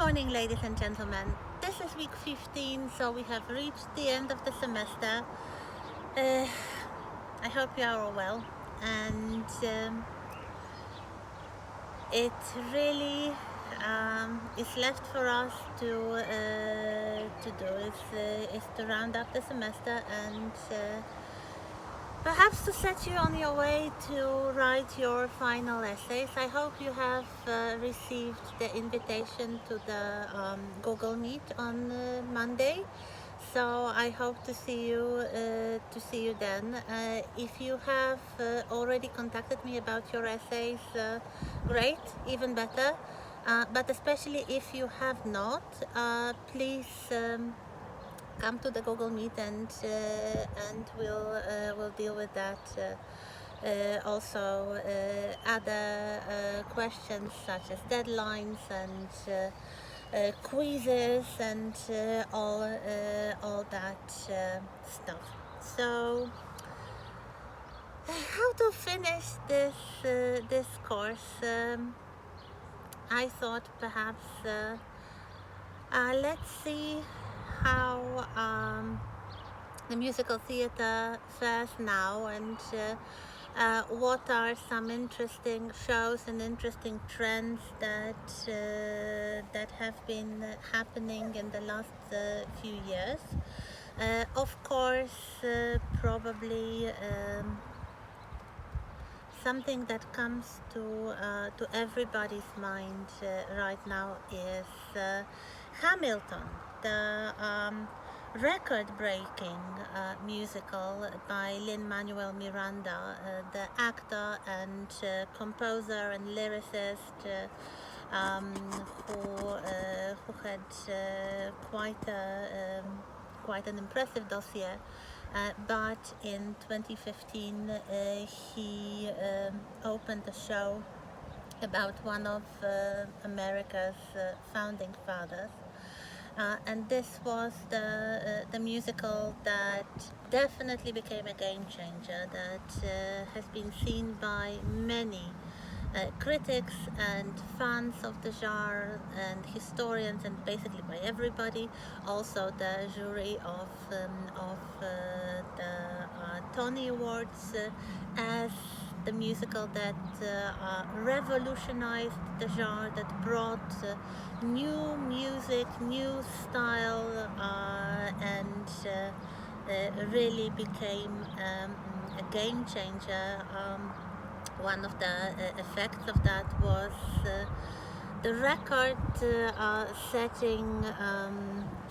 morning, ladies and gentlemen. This is week 15, so we have reached the end of the semester. Uh, I hope you are all well, and it really is left for us to do is to round up the semester and perhaps to set you on your way to write your final essays. I hope you have received the invitation to the Google Meet on Monday. So I hope to see you then. If you have already contacted me about your essays, great, even better. But especially if you have not, please. Come to the Google Meet and we'll deal with that. Also, other questions such as deadlines and quizzes and all that stuff. So, how to finish this course? I thought perhaps let's see how the musical theater fares now, and what are some interesting shows and interesting trends that have been happening in the last few years. Of course, probably something that comes to everybody's mind right now is Hamilton, the record-breaking musical by Lin-Manuel Miranda, the actor and composer and lyricist who had quite an impressive dossier. But in 2015, he opened a show about one of America's founding fathers. And this was the musical that definitely became a game changer, that has been seen by many critics and fans of the genre and historians and basically by everybody. Also the jury of the Tony Awards as the musical that revolutionized the genre, that brought new music, new style, and really became a game changer. One of the effects of that was the record setting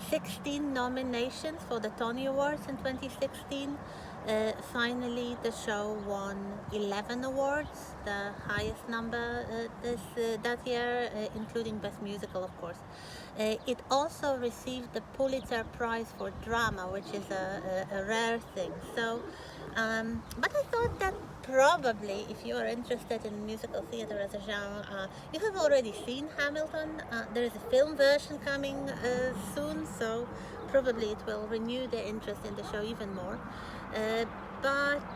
16 nominations for the Tony Awards in 2016. Finally, the show won 11 awards, the highest number that year, including Best Musical, of course. It also received the Pulitzer Prize for Drama, which is a rare thing. So, but I thought that probably, if you are interested in musical theater as a genre, you have already seen Hamilton. There is a film version coming soon, so probably it will renew the interest in the show even more. But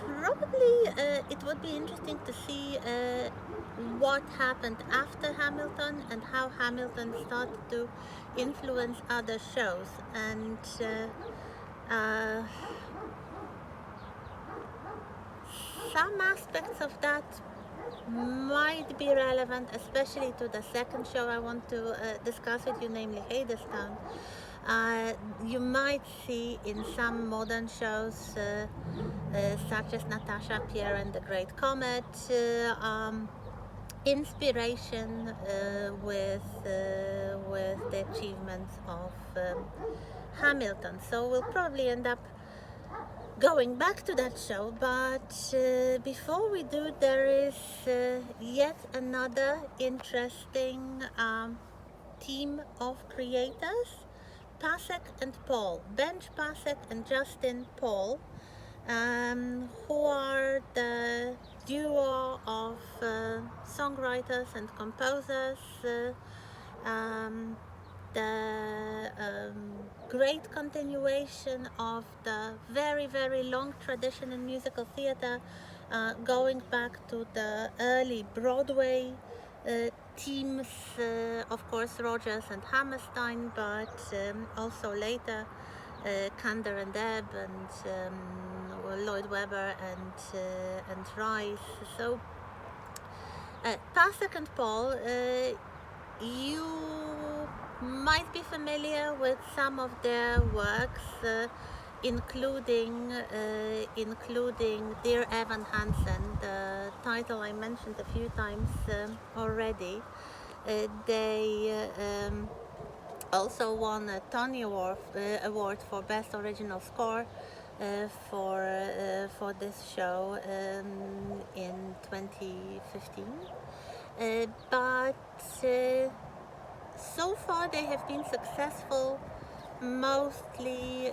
probably it would be interesting to see what happened after Hamilton and how Hamilton started to influence other shows. And some aspects of that might be relevant, especially to the second show I want to discuss with you, namely Hadestown. You might see in some modern shows, such as Natasha Pierre and the Great Comet, inspiration with the achievements of Hamilton. So we'll probably end up going back to that show, but before we do, there is yet another interesting team of creators, Pasek and Paul, Benj Pasek and Justin Paul, who are the duo of songwriters and composers, the great continuation of the very, very long tradition in musical theater, going back to the early Broadway teams, of course, Rogers and Hammerstein, but also later Kander and Ebb and Lloyd Webber and Rice. So Pasek and Paul, you might be familiar with some of their works, including Dear Evan Hansen, the title I mentioned a few times already. They also won a Tony Award for Best Original Score for this show in 2015. But so far they have been successful mostly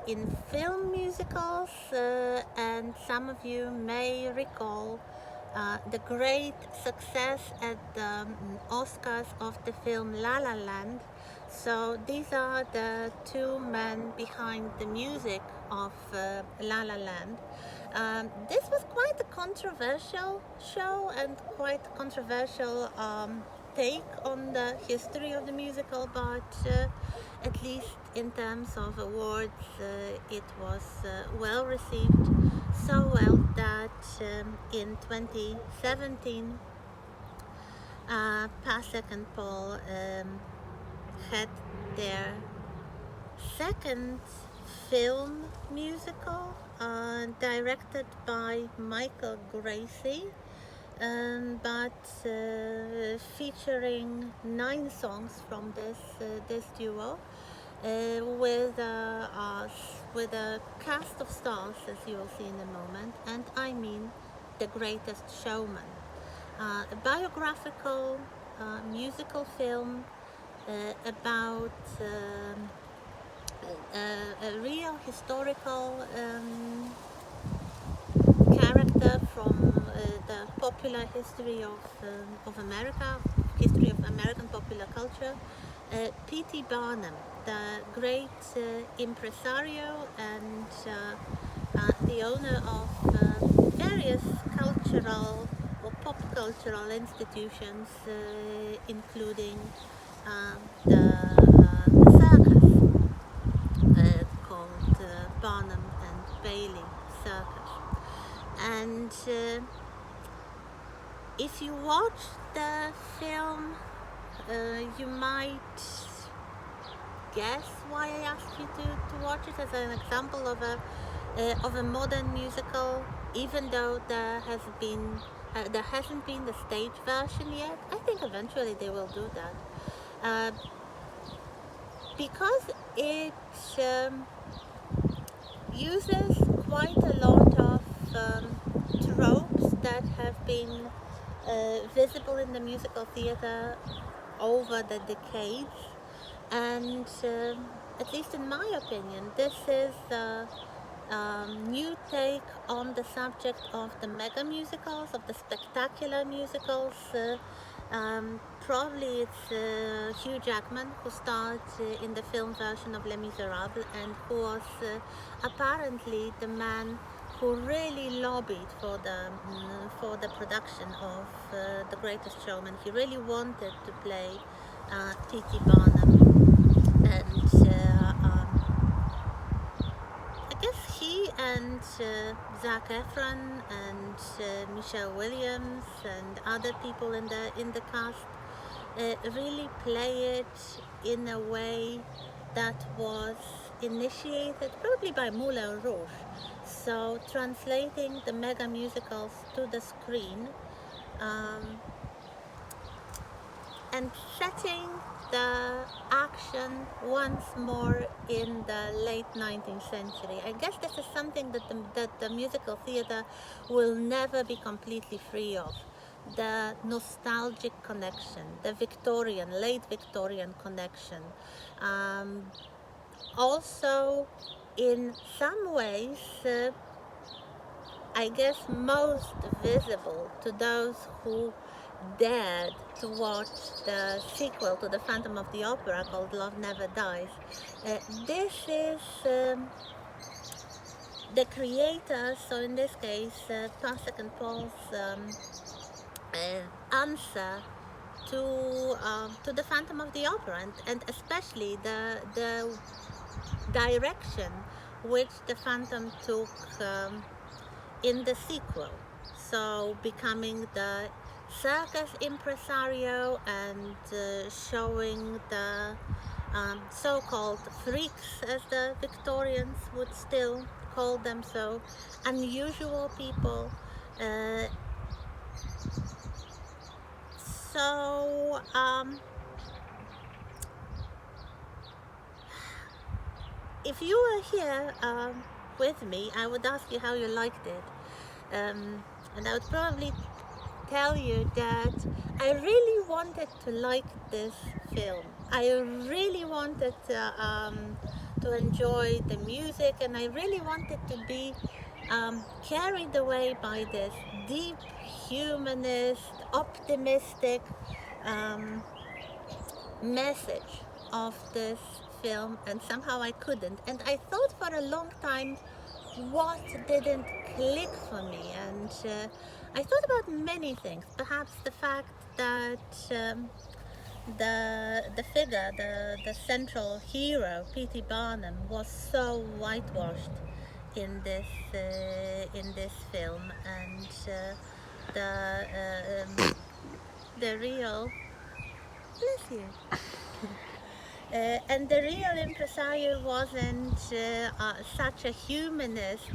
in film musicals, and some of you may recall the great success at the Oscars of the film La La Land. So these are the two men behind the music of La La Land. This was quite a controversial show and quite a controversial take on the history of the musical, but at least in terms of awards, it was well received, so well that in 2017, Pasek and Paul had their second film musical directed by Michael Gracie, but featuring 9 songs from this duo, with a cast of stars, as you will see in a moment, and I mean The Greatest Showman, a biographical musical film about a real historical character from the popular history of America, history of American popular culture, P.T. Barnum, the great impresario and the owner of various cultural or pop cultural institutions, including the circus called Barnum and Bailey Circus. And if you watch the film, you might guess why I asked you to watch it as an example of a modern musical, even though there hasn't been the stage version yet. I think eventually they will do that, because it uses quite a lot of tropes that have been visible in the musical theater over the decades, and at least in my opinion, this is a new take on the subject of the mega musicals, of the spectacular musicals. Probably it's Hugh Jackman who starred in the film version of Les Miserables, and who was apparently the man who really lobbied for the production of The Greatest Showman. He really wanted to play P.T. Barnum, and I guess he and Zac Efron and Michelle Williams and other people in the cast really play it in a way that was initiated probably by Moulin Rouge. So translating the mega musicals to the screen, and setting the action once more in the late 19th century. I guess this is something that the musical theater will never be completely free of. The nostalgic connection, the late Victorian connection. Also, in some ways, I guess most visible to those who dared to watch the sequel to The Phantom of the Opera called Love Never Dies. This is the creators, so in this case, Pasek and Paul's answer to the Phantom of the Opera, and especially the direction which the Phantom took in the sequel. So becoming the circus impresario and showing the so-called freaks, as the Victorians would still call them, so unusual people. Uh, so if you were here with me, I would ask you how you liked it. And I would probably tell you that I really wanted to like this film. I really wanted to enjoy the music, and I really wanted to be carried away by this deep, humanist, optimistic message of this film, and somehow I couldn't. And I thought for a long time what didn't click for me, and I thought about many things. Perhaps the fact that the figure, the central hero, P.T. Barnum, was so whitewashed in this film, and the real, bless you. And the real impresario wasn't such a humanist,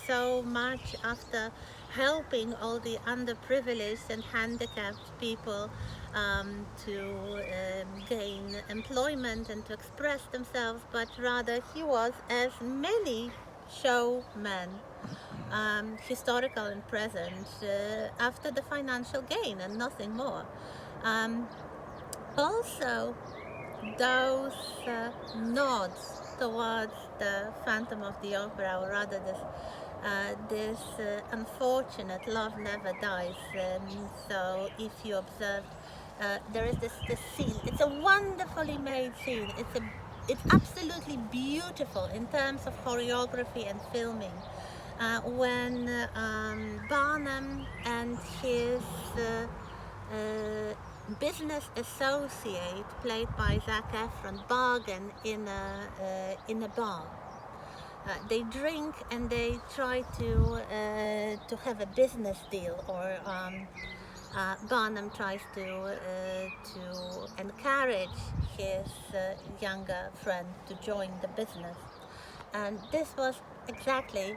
so much after helping all the underprivileged and handicapped people to gain employment and to express themselves, but rather he was, as many showmen, historical and present, after the financial gain and nothing more. Also, those nods towards the Phantom of the Opera, or rather this unfortunate Love Never Dies. So if you observe, there is this scene. It's a wonderfully made scene. It's absolutely beautiful in terms of choreography and filming. When Barnum and his business associate, played by Zac Efron, bargain in a bar. They drink and they try to have a business deal, or Barnum tries to encourage his younger friend to join the business. And this was exactly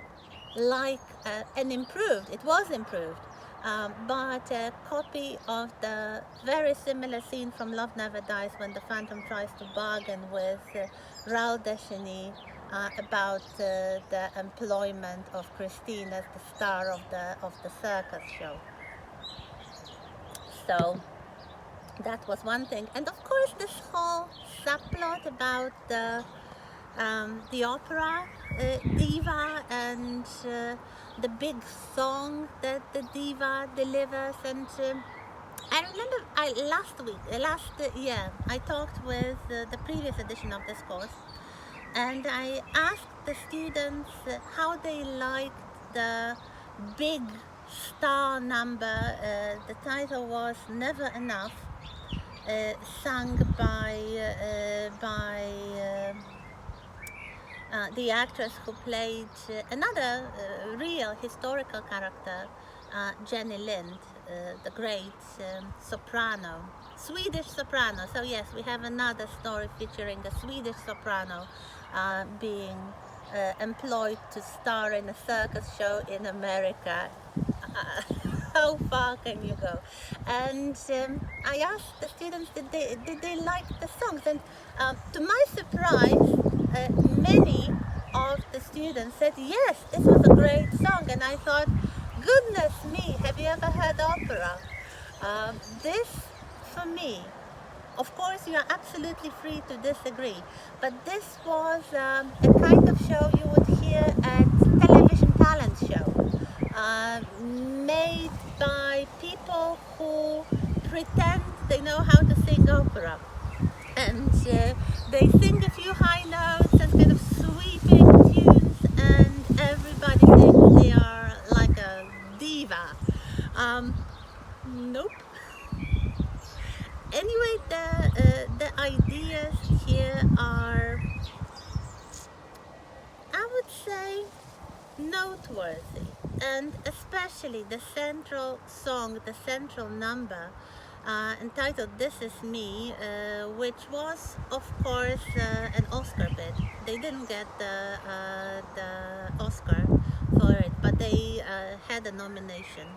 like an improved, it was improved, but a copy of the very similar scene from Love Never Dies, when the Phantom tries to bargain with Raoul Descheny about the employment of Christine as the star of the circus show. So that was one thing, and of course this whole subplot about the opera diva and the big song that the diva delivers. And I remember last year, I talked with the previous edition of this course, and I asked the students how they liked the big star number. The title was Never Enough, sung by the actress who played another real historical character, Jenny Lind, the great soprano, Swedish soprano. So yes, we have another story featuring a Swedish soprano being employed to star in a circus show in America. How far can you go? And I asked the students, did they like the songs? And to my surprise, many of the students said, yes, this was a great song. And I thought, goodness me, have you ever heard opera? This, for me, of course, you are absolutely free to disagree, but this was a kind of show you would hear at television talent show, made by people who pretend they know how to sing opera. And they sing a few high notes and kind of sweeping tunes, and everybody thinks they are like a diva. Nope. Anyway, the ideas here are, I would say, noteworthy, and especially the central song, the central number, entitled "This Is Me," which was, of course, an Oscar bid. They didn't get the Oscar for it, but they had a nomination.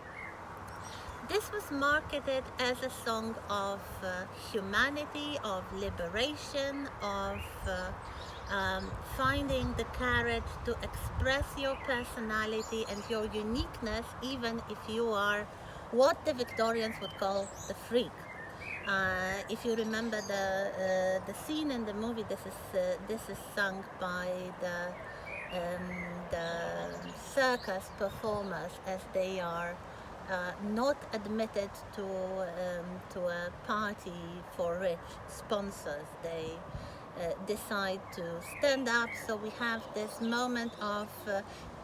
This was marketed as a song of humanity, of liberation, of finding the courage to express your personality and your uniqueness, even if you are what the Victorians would call the freak. If you remember the scene in the movie, this is sung by the circus performers as they are not admitted to a party for rich sponsors. They decide to stand up. So we have this moment of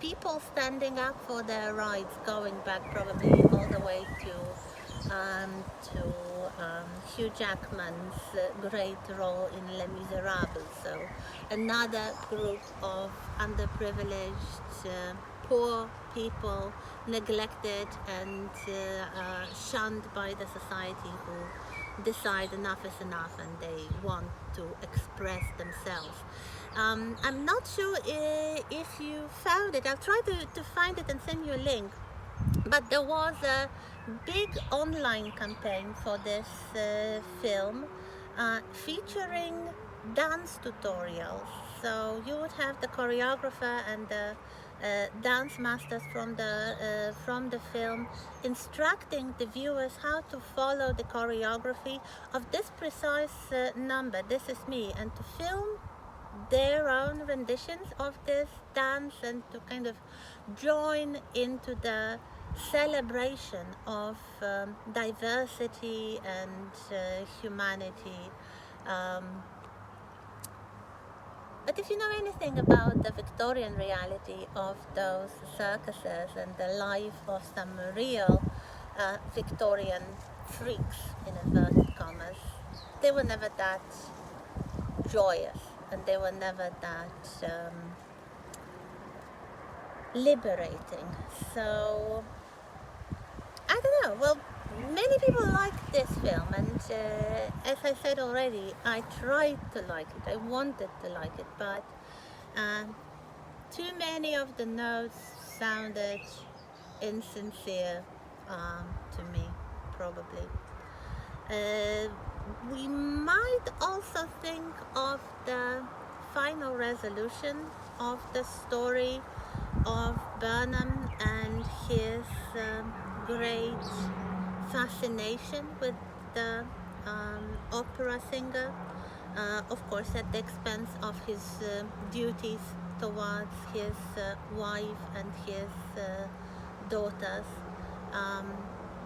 people standing up for their rights, going back probably all the way to Hugh Jackman's great role in Les Miserables. So another group of underprivileged, poor people, neglected and shunned by the society, who decide enough is enough and they want to express themselves. I'm not sure if you found it. I'll try to find it and send you a link. But there was a big online campaign for this film featuring dance tutorials. So you would have the choreographer and the dance masters from the film instructing the viewers how to follow the choreography of this precise number, "This Is Me," and to film their own renditions of this dance and to kind of join into the celebration of diversity and humanity. Um, but if you know anything about the Victorian reality of those circuses and the life of some real Victorian freaks, in inverted commas, they were never that joyous and they were never that liberating. So I don't know. Well, many people like this film, and as I said already, I tried to like it. I wanted to like it, but too many of the notes sounded insincere to me, probably. We might also think of the final resolution of the story of Burnham and his great fascination with the opera singer, of course at the expense of his duties towards his wife and his daughters. Um,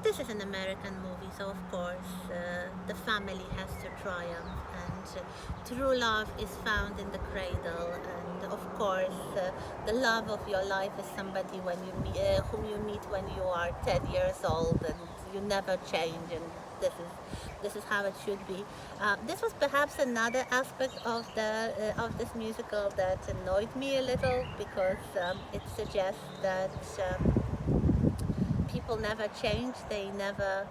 this is an American movie, so of course the family has to triumph, and true love is found in the cradle. And of course, the love of your life is somebody whom you meet when you are 10 years old, and you never change. And this is how it should be. This was perhaps another aspect of this musical that annoyed me a little, because it suggests that people never change, they never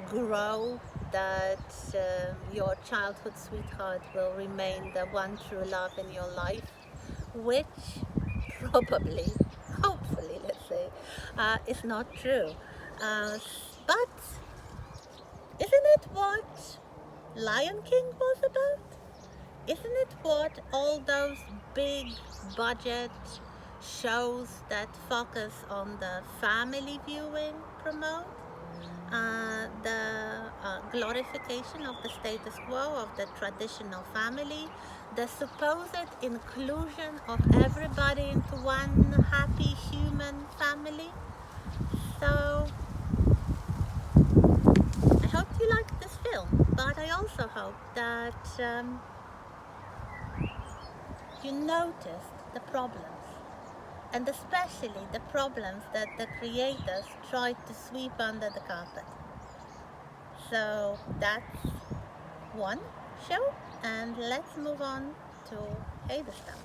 grow, that your childhood sweetheart will remain the one true love in your life, which probably, hopefully, let's say, is not true. But isn't it what Lion King was about? Isn't it what all those big budget shows that focus on the family viewing promote? The glorification of the status quo, of the traditional family, the supposed inclusion of everybody into one happy human family. So I hope you like this film, but I also hope that you noticed the problems, and especially the problems that the creators tried to sweep under the carpet. So that's one show, and let's move on to Heiderstam.